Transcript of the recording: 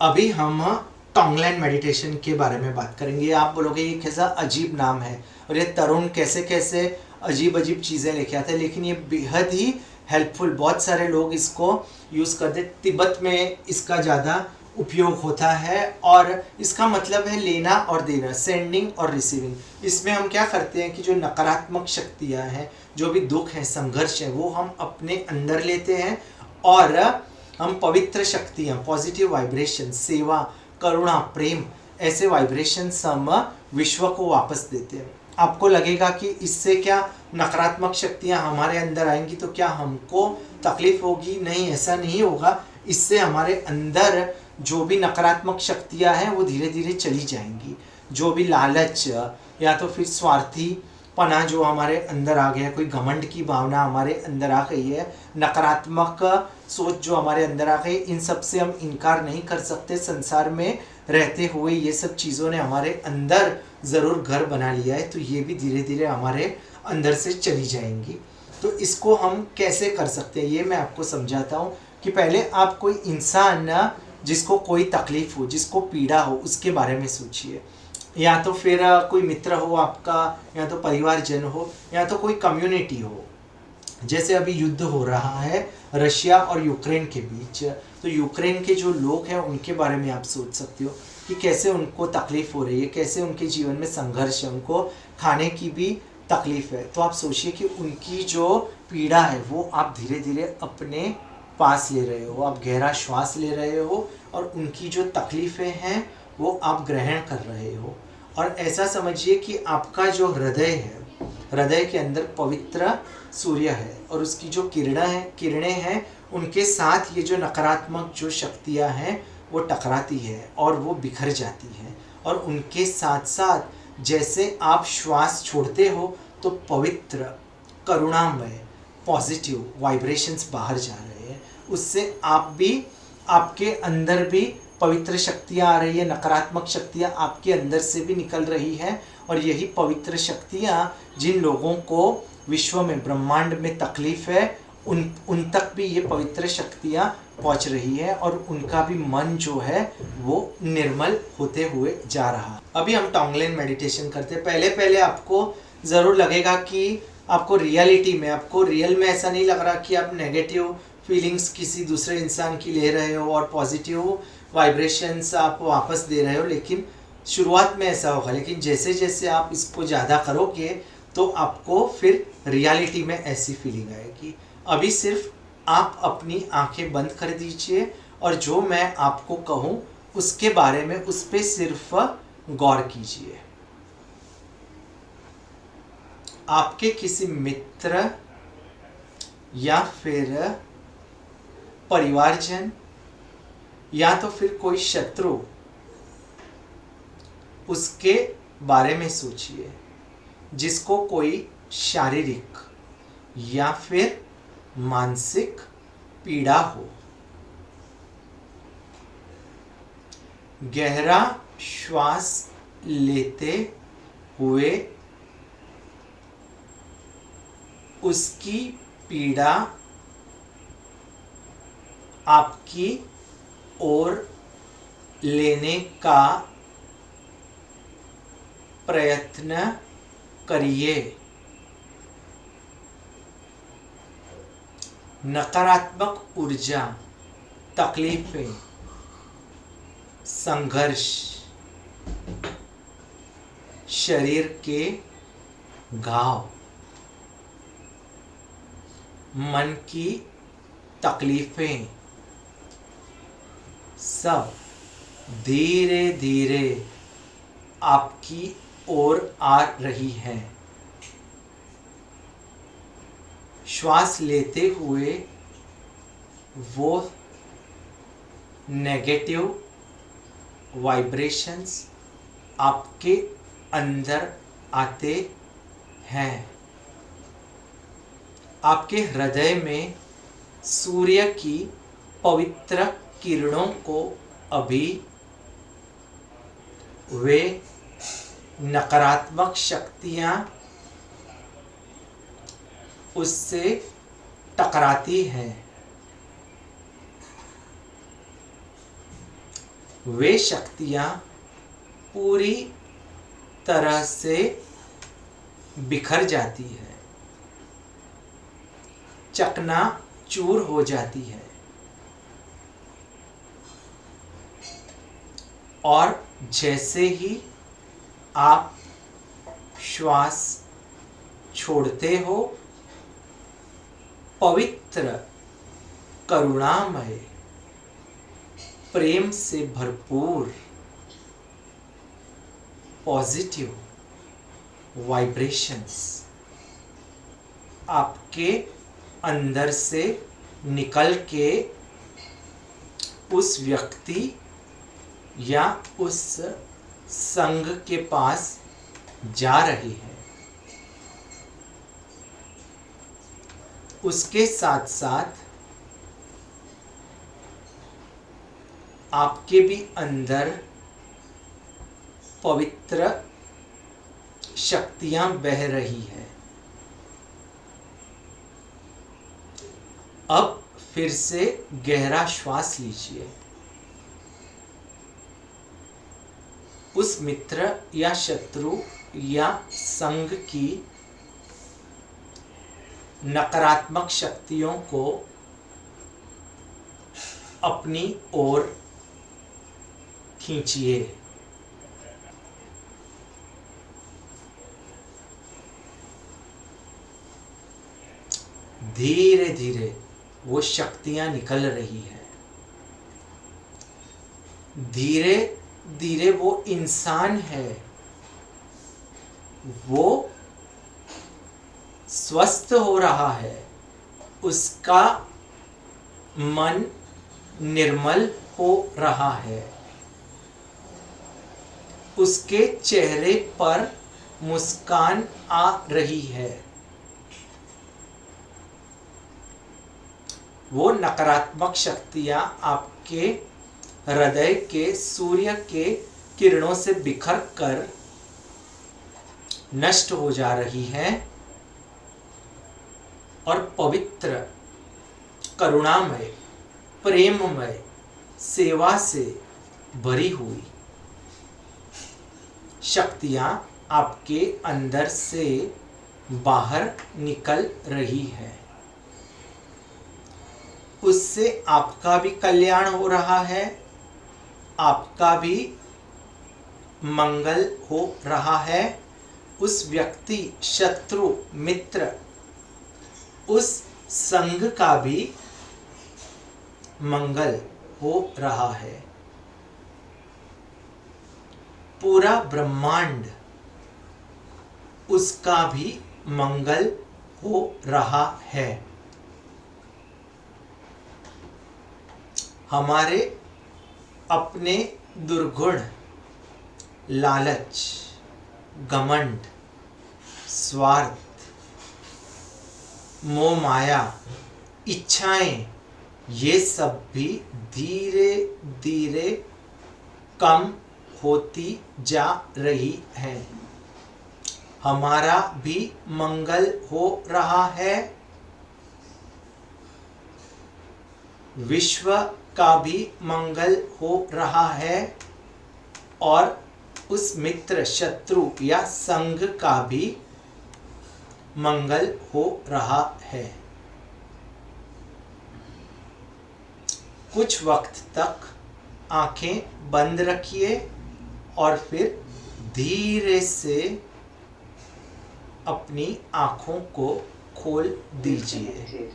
अभी हम टोंगलैंड मेडिटेशन के बारे में बात करेंगे। आप बोलोगे ये कैसा अजीब नाम है और ये तरुण कैसे कैसे अजीब अजीब चीज़ें लेके आते हैं, लेकिन ये बेहद ही हेल्पफुल, बहुत सारे लोग इसको यूज़ करते। तिब्बत में इसका ज़्यादा उपयोग होता है और इसका मतलब है लेना और देना, सेंडिंग और रिसीविंग। इसमें हम क्या करते हैं कि जो नकारात्मक शक्तियाँ हैं, जो भी दुख है, संघर्ष है, वो हम अपने अंदर लेते हैं और हम पवित्र शक्तियाँ, पॉजिटिव वाइब्रेशन, सेवा, करुणा, प्रेम, ऐसे वाइब्रेशंस हम विश्व को वापस देते हैं। आपको लगेगा कि इससे क्या नकारात्मक शक्तियाँ हमारे अंदर आएंगी तो क्या हमको तकलीफ होगी? नहीं, ऐसा नहीं होगा। इससे हमारे अंदर जो भी नकारात्मक शक्तियाँ हैं वो धीरे धीरे चली जाएंगी। जो भी लालच या तो फिर स्वार्थी पना जो हमारे अंदर आ गया, कोई घमंड की भावना हमारे अंदर आ गई है, नकारात्मक सोच जो हमारे अंदर आ गई, इन सब से हम इनकार नहीं कर सकते। संसार में रहते हुए ये सब चीज़ों ने हमारे अंदर ज़रूर घर बना लिया है, तो ये भी धीरे धीरे हमारे अंदर से चली जाएंगी। तो इसको हम कैसे कर सकते हैं ये मैं आपको समझाता हूँ। कि पहले आप कोई इंसान जिसको कोई तकलीफ हो, जिसको पीड़ा हो, उसके बारे में सोचिए। या तो फिर कोई मित्र हो आपका, या तो परिवारजन हो, या तो कोई कम्युनिटी हो। जैसे अभी युद्ध हो रहा है रशिया और यूक्रेन के बीच, तो यूक्रेन के जो लोग हैं उनके बारे में आप सोच सकते हो कि कैसे उनको तकलीफ हो रही है, कैसे उनके जीवन में संघर्ष है, उनको खाने की भी तकलीफ है। तो आप सोचिए कि उनकी जो पीड़ा है वो आप धीरे धीरे अपने पास ले रहे हो, आप गहरा श्वास ले रहे हो और उनकी जो तकलीफ़ें हैं वो आप ग्रहण कर रहे हो। और ऐसा समझिए कि आपका जो हृदय है, हृदय के अंदर पवित्र सूर्य है और उसकी जो किरणें हैं उनके साथ ये जो नकारात्मक जो शक्तियाँ हैं वो टकराती है और वो बिखर जाती हैं। और उनके साथ साथ जैसे आप श्वास छोड़ते हो तो पवित्र, करुणामय, पॉजिटिव वाइब्रेशंस बाहर जा रहे हैं। उससे आप भी, आपके अंदर भी पवित्र शक्तियाँ आ रही है, नकारात्मक शक्तियाँ आपके अंदर से भी निकल रही हैं। और यही पवित्र शक्तियाँ जिन लोगों को विश्व में, ब्रह्मांड में तकलीफ है, उन तक भी ये पवित्र शक्तियाँ पहुँच रही है और उनका भी मन जो है वो निर्मल होते हुए जा रहा। अभी हम टोंगलैंड मेडिटेशन करते हैं। पहले पहले आपको ज़रूर लगेगा कि आपको रियलिटी में, आपको रियल में ऐसा नहीं लग रहा कि आप नेगेटिव फीलिंग्स किसी दूसरे इंसान की ले रहे हो और पॉजिटिव वाइब्रेशंस आप वापस दे रहे हो, लेकिन शुरुआत में ऐसा होगा। लेकिन जैसे जैसे आप इसको ज़्यादा करोगे तो आपको फिर रियलिटी में ऐसी फीलिंग आएगी। अभी सिर्फ आप अपनी आंखें बंद कर दीजिए और जो मैं आपको कहूँ उसके बारे में, उस पर सिर्फ गौर कीजिए। आपके किसी मित्र या फिर परिवारजन या तो फिर कोई शत्रु, उसके बारे में सोचिए जिसको कोई शारीरिक या फिर मानसिक पीड़ा हो। गहरा श्वास लेते हुए उसकी पीड़ा आपकी ओर लेने का प्रयत्न करिए। नकारात्मक ऊर्जा, तकलीफें, संघर्ष, शरीर के घाव, मन की तकलीफें सब धीरे धीरे आपकी ओर आ रही हैं। श्वास लेते हुए वो नेगेटिव वाइब्रेशंस आपके अंदर आते हैं। आपके हृदय में सूर्य की पवित्र किरणों को अभी वे नकारात्मक शक्तियाँ उससे टकराती हैं। वे शक्तियाँ पूरी तरह से बिखर जाती है, चकनाचूर हो जाती है और जैसे ही आप श्वास छोड़ते हो, पवित्र, करुणामय, प्रेम से भरपूर पॉजिटिव वाइब्रेशंस आपके अंदर से निकल के उस व्यक्ति या उस संघ के पास जा रही है। उसके साथ साथ आपके भी अंदर पवित्र शक्तियां बह रही है। अब फिर से गहरा श्वास लीजिए। उस मित्र या शत्रु या संघ की नकारात्मक शक्तियों को अपनी ओर खींचिए। धीरे धीरे वो शक्तियां निकल रही है। धीरे धीरे वो इंसान है, वो स्वस्थ हो रहा है, उसका मन निर्मल हो रहा है, उसके चेहरे पर मुस्कान आ रही है। वो नकारात्मक शक्तियां आपके हृदय के सूर्य के किरणों से बिखर कर नष्ट हो जा रही हैं और पवित्र, करुणामय, प्रेममय सेवा से भरी हुई शक्तियां आपके अंदर से बाहर निकल रही है। उससे आपका भी कल्याण हो रहा है, आपका भी मंगल हो रहा है, उस व्यक्ति, शत्रु, मित्र, उस संघ का भी मंगल हो रहा है। पूरा ब्रह्मांड, उसका भी मंगल हो रहा है। हमारे अपने दुर्गुण, लालच, घमंड, स्वार्थ, मोह माया, इच्छाएं, ये सब भी धीरे धीरे कम होती जा रही हैं। हमारा भी मंगल हो रहा है, विश्व का भी मंगल हो रहा है और उस मित्र, शत्रु या संघ का भी मंगल हो रहा है। कुछ वक्त तक आंखें बंद रखिए और फिर धीरे से अपनी आंखों को खोल दीजिए।